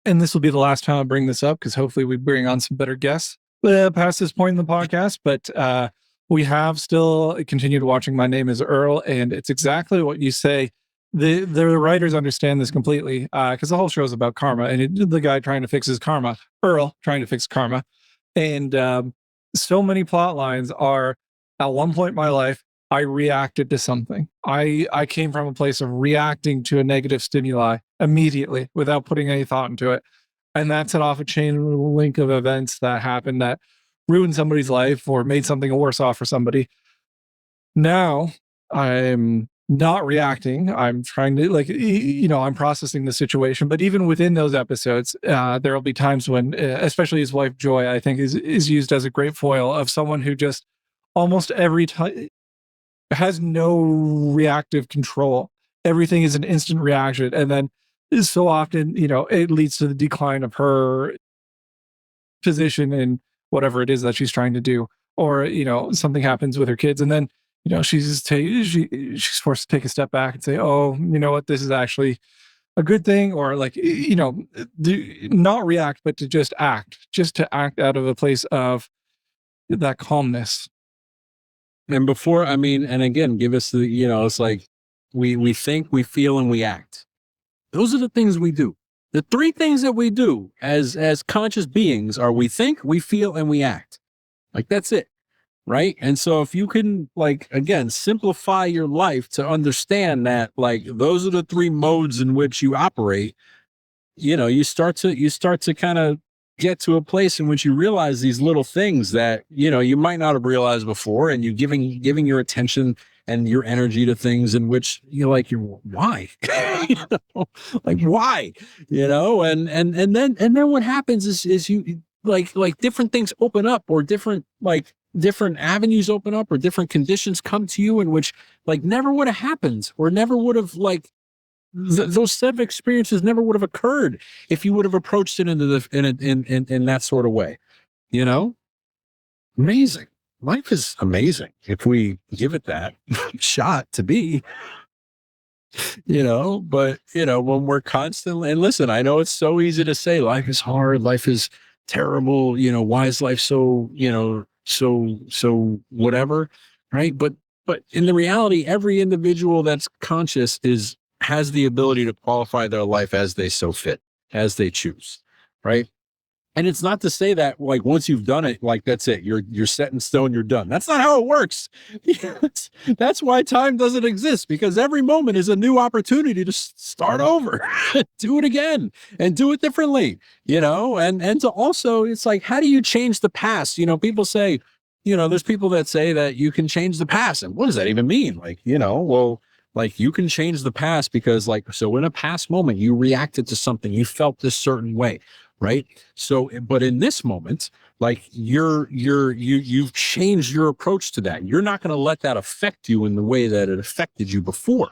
S2: And this will be the last time I bring this up because hopefully we bring on some better guests past this point in the podcast. But we have still continued watching My Name is Earl, and it's exactly what you say. The writers understand this completely because the whole show is about karma, and the guy trying to fix his karma, Earl trying to fix karma. And so many plot lines are, at one point in my life, I reacted to something. I came from a place of reacting to a negative stimuli immediately without putting any thought into it. And that set off a chain link of events that happened that ruined somebody's life or made something worse off for somebody. Now I'm not reacting. I'm trying to I'm processing the situation. But even within those episodes, there will be times when, especially his wife, Joy, I think is used as a great foil of someone who just almost every time has no reactive control. Everything is an instant reaction. And then so often, it leads to the decline of her position in whatever it is that she's trying to do. Or, something happens with her kids. And then, she's forced to take a step back and say, oh, you know what, this is actually a good thing. Or like, not react, but to just to act out of a place of that calmness.
S1: And before, and again, give us the, it's like we think, we feel, and we act. Those are the things we do. The three things that we do as conscious beings are we think, we feel, and we act. Like that's it. Right. And so if you can, like, again, simplify your life to understand that, like, those are the three modes in which you operate, you start to kind of get to a place in which you realize these little things that, you might not have realized before, and you giving your attention and your energy to things in which you're like, why? Like, why? And then what happens is you like different things open up, or different avenues open up, or different conditions come to you in which like never would have happened, or never would have like those set of experiences never would have occurred if you would have approached it in that sort of way. Amazing. Life is amazing if we give it that shot to be. But when we're constantly, and listen, I know it's so easy to say life is hard, life is terrible, why is life so so whatever, right? But in the reality, every individual that's conscious has the ability to qualify their life as they so fit, as they choose, right? And it's not to say that like once you've done it, like that's it, you're set in stone, you're done. That's not how it works. That's why time doesn't exist, because every moment is a new opportunity to start over, do it again, and do it differently. And to also, it's like, how do you change the past? People say, there's people that say that you can change the past, and what does that even mean? Like, well, like you can change the past because so in a past moment, you reacted to something, you felt this certain way. Right. So, but in this moment, like you've changed your approach to that. You're not going to let that affect you in the way that it affected you before.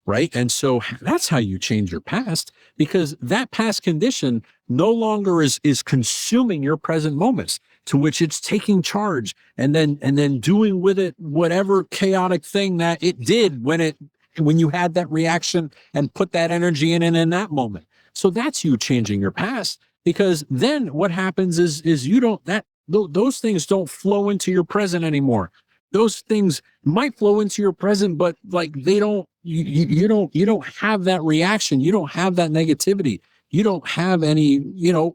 S1: right? And so that's how you change your past, because that past condition no longer is consuming your present moments, to which it's taking charge and then doing with it whatever chaotic thing that it did when you had that reaction and put that energy in that moment. So that's you changing your past, because then what happens is you don't, those things don't flow into your present anymore. Those things might flow into your present, but like they don't, you don't have that reaction. You don't have that negativity. You don't have any,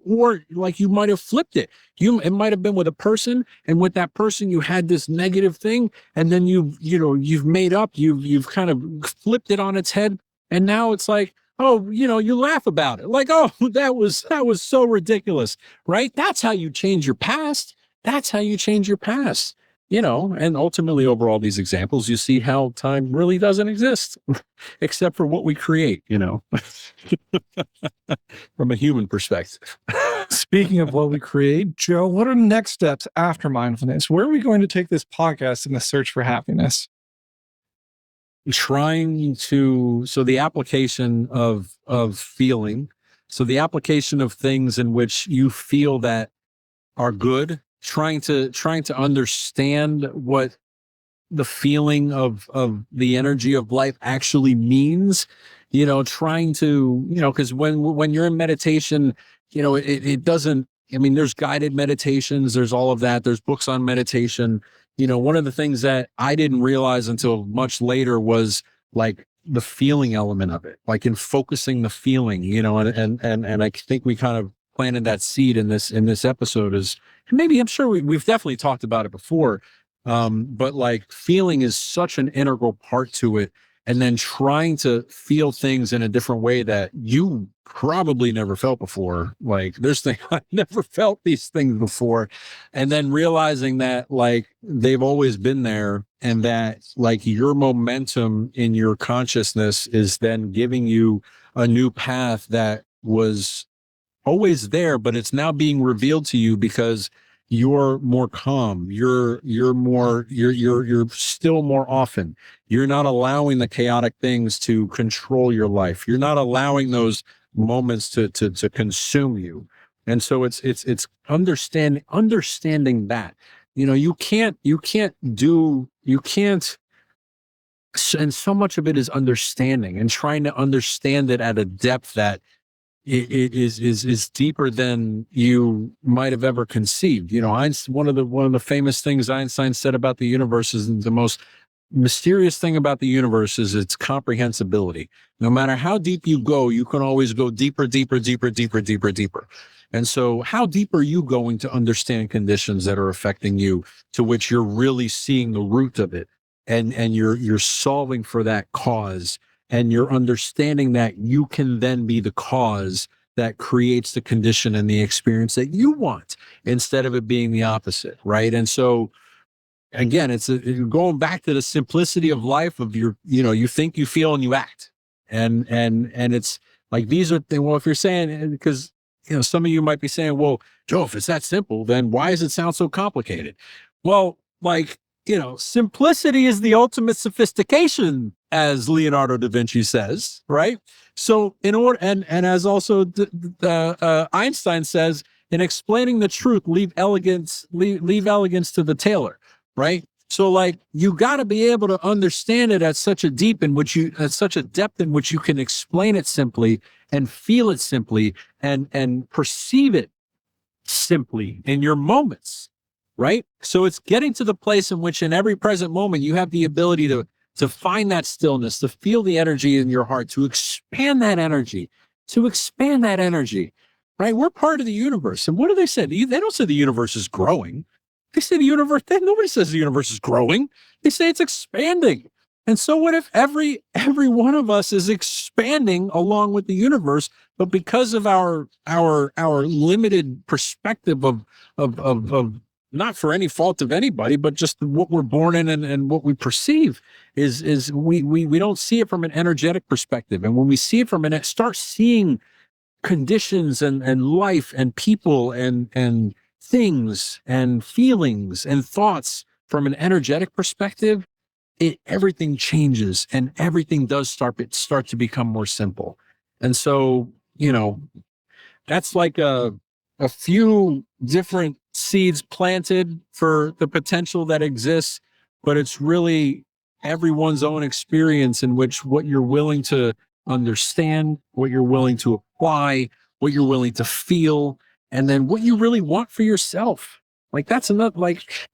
S1: or like you might have flipped it. It might have been with a person, and with that person, you had this negative thing, and then you've made up, you've kind of flipped it on its head. And now it's like, oh, you laugh about it. Like, oh, that was so ridiculous, right? That's how you change your past. That's how you change your past. And ultimately over all these examples, you see how time really doesn't exist except for what we create, from a human perspective.
S2: Speaking of what we create, Joe, what are the next steps after mindfulness? Where are we going to take this podcast in the search for happiness?
S1: So the application of feeling, so the application of things in which you feel that are good, trying to understand what the feeling of the energy of life actually means, trying to, because when you're in meditation, it doesn't, I mean, there's guided meditations, there's all of that, there's books on meditation. One of the things that I didn't realize until much later was like the feeling element of it, like in focusing the feeling, and I think we kind of planted that seed in this episode. Is maybe, I'm sure we've definitely talked about it before, but like feeling is such an integral part to it, and then trying to feel things in a different way that you probably never felt before. Like there's things I've never felt these things before, and then realizing that like they've always been there, and that like your momentum in your consciousness is then giving you a new path that was always there, but it's now being revealed to you because you're more calm. You're still more often. You're not allowing the chaotic things to control your life. You're not allowing those moments to consume you. And so it's understanding that, and so much of it is understanding and trying to understand it at a depth that it is deeper than you might have ever conceived. One of the famous things Einstein said about the universe is the most mysterious thing about the universe is its comprehensibility. No matter how deep you go, you can always go deeper, deeper, deeper, deeper, deeper, deeper. And so how deep are you going to understand conditions that are affecting you, to which you're really seeing the root of it, and you're solving for that cause, and you're understanding that you can then be the cause that creates the condition and the experience that you want, instead of it being the opposite, right? And so again, it's going back to the simplicity of life of you think, you feel, and you act. And it's like, these are things, well, if you're saying, because, some of you might be saying, well, Joe, if it's that simple, then why does it sound so complicated? Well, like, simplicity is the ultimate sophistication, as Leonardo da Vinci says, right? So in order, and as also Einstein says, in explaining the truth, leave elegance to the tailor. Right. So like, you got to be able to understand it at such a depth in which you can explain it simply and feel it simply and perceive it simply in your moments. Right. So it's getting to the place in which in every present moment, you have the ability to find that stillness, to feel the energy in your heart, to expand that energy, right? We're part of the universe. And what do they say? They don't say the universe is growing. They say the universe, nobody says the universe is growing. They say it's expanding. And so what if every one of us is expanding along with the universe, but because of our limited perspective of not for any fault of anybody, but just what we're born in and what we perceive is we don't see it from an energetic perspective. And when we see it start seeing conditions and life and people and things and feelings and thoughts from an energetic perspective, everything changes and everything does start to become more simple. And so, that's like a few different seeds planted for the potential that exists, but it's really everyone's own experience in which what you're willing to understand, what you're willing to apply, what you're willing to feel, and then what you really want for yourself. Like that's enough, like,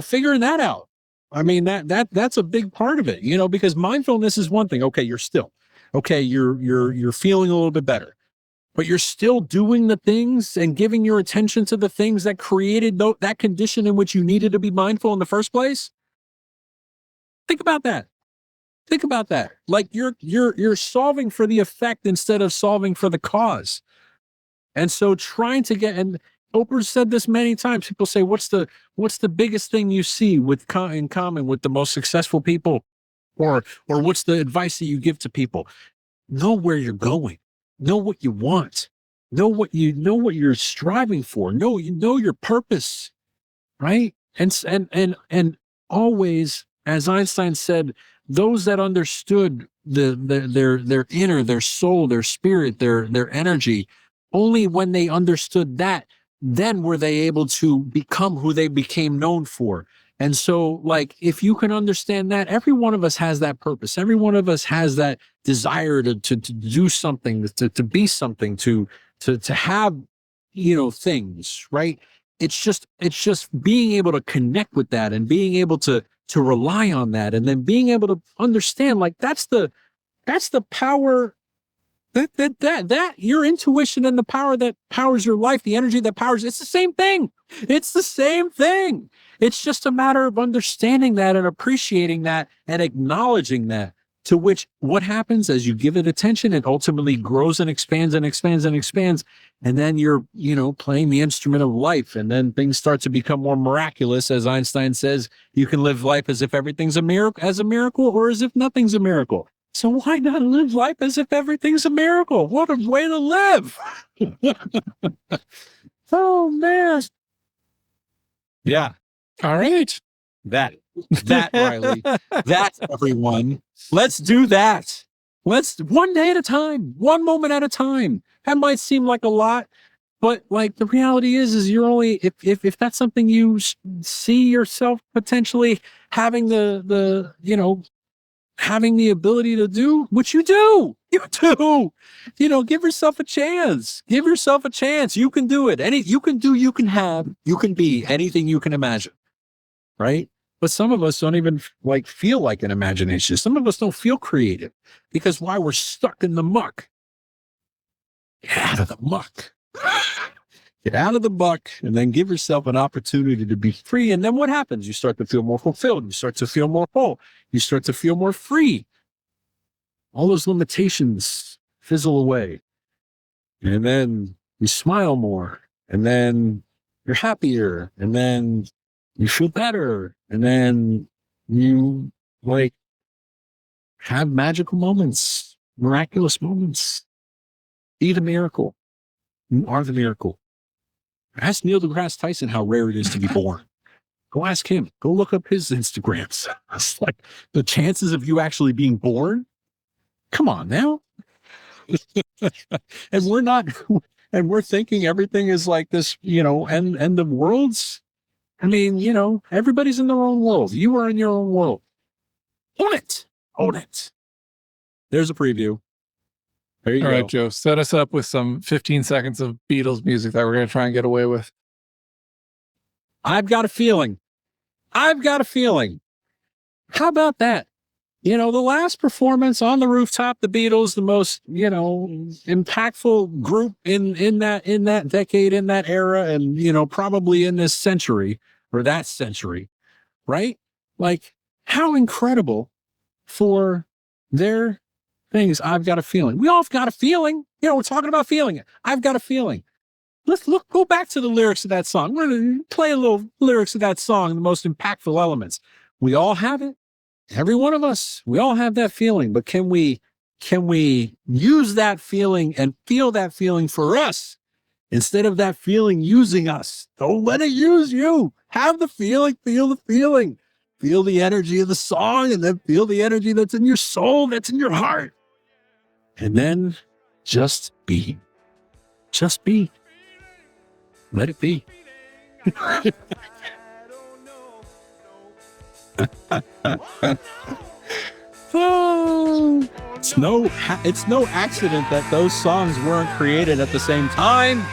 S1: figuring that out. I mean, that's a big part of it, because mindfulness is one thing. Okay, you're still, okay, you're feeling a little bit better, but you're still doing the things and giving your attention to the things that created that condition in which you needed to be mindful in the first place. Think about that. Think about that. Like you're solving for the effect instead of solving for the cause. And so trying to and Oprah said this many times. People say, what's the biggest thing you see in common with the most successful people? Or what's the advice that you give to people? Know where you're going. Know what you want. Know what you're striving for. Know your purpose, right? And always, as Einstein said, those that understood their inner, their soul, their spirit, their energy, only when they understood that, then were they able to become who they became known for. And so, like, if you can understand that, every one of us has that purpose. Every one of us has that desire to do something, to be something, to have, things, right? It's just being able to connect with that and being able to rely on that, and then being able to understand, like, that's the power that your intuition and the power that powers your life, the energy that powers, it's the same thing. It's the same thing. It's just a matter of understanding that and appreciating that and acknowledging that, to which what happens as you give it attention, it ultimately grows and expands and expands and expands. And then you're, playing the instrument of life. And then things start to become more miraculous. As Einstein says, you can live life as if everything's a miracle, or as if nothing's a miracle. So why not live life as if everything's a miracle? What a way to live. Oh, man. Yeah.
S2: All right.
S1: That, Riley, that, everyone. Let's do that. Let's, one day at a time, one moment at a time. That might seem like a lot, but like the reality is you're only, if that's something you see yourself potentially having having the ability to do, which you do, give yourself a chance. Give yourself a chance. You can do it. You can have, you can be anything you can imagine. Right? But some of us don't even feel like an imagination. Some of us don't feel creative because why? We're stuck in the muck. Get out of the muck. Get out of the muck, and then give yourself an opportunity to be free. And then what happens? You start to feel more fulfilled. You start to feel more whole. You start to feel more free. All those limitations fizzle away. And then you smile more. And then you're happier. And then you feel better. And then you have magical moments, miraculous moments. Be the miracle. You are the miracle. Ask Neil deGrasse Tyson how rare it is to be born. Go ask him. Go look up his Instagrams. It's like the chances of you actually being born. Come on now. And we're thinking everything is like this, and the world's, everybody's in their own world. You are in your own world. Own it. Own it. There's a preview. There you go.
S2: All right, Joe, set us up with some 15 seconds of Beatles music that we're going to try and get away with.
S1: I've got a feeling. How about that? The last performance on the rooftop, the Beatles, the most, impactful group in that decade, in that era, and, probably in this century or that century, right? Like, how incredible for their things. I've got a feeling. We all have got a feeling. We're talking about feeling it. I've got a feeling. Let's go back to the lyrics of that song. We're going to play a little lyrics of that song, the most impactful elements. We all have it. Every one of us, we all have that feeling, but can we use that feeling and feel that feeling for us instead of that feeling using us? Don't let it use you. Have the feeling, feel the feeling. feel the energy of the song, and then feel the energy that's in your soul, that's in your heart. And then just be. Just be. Let it be. It's no accident that those songs weren't created at the same time.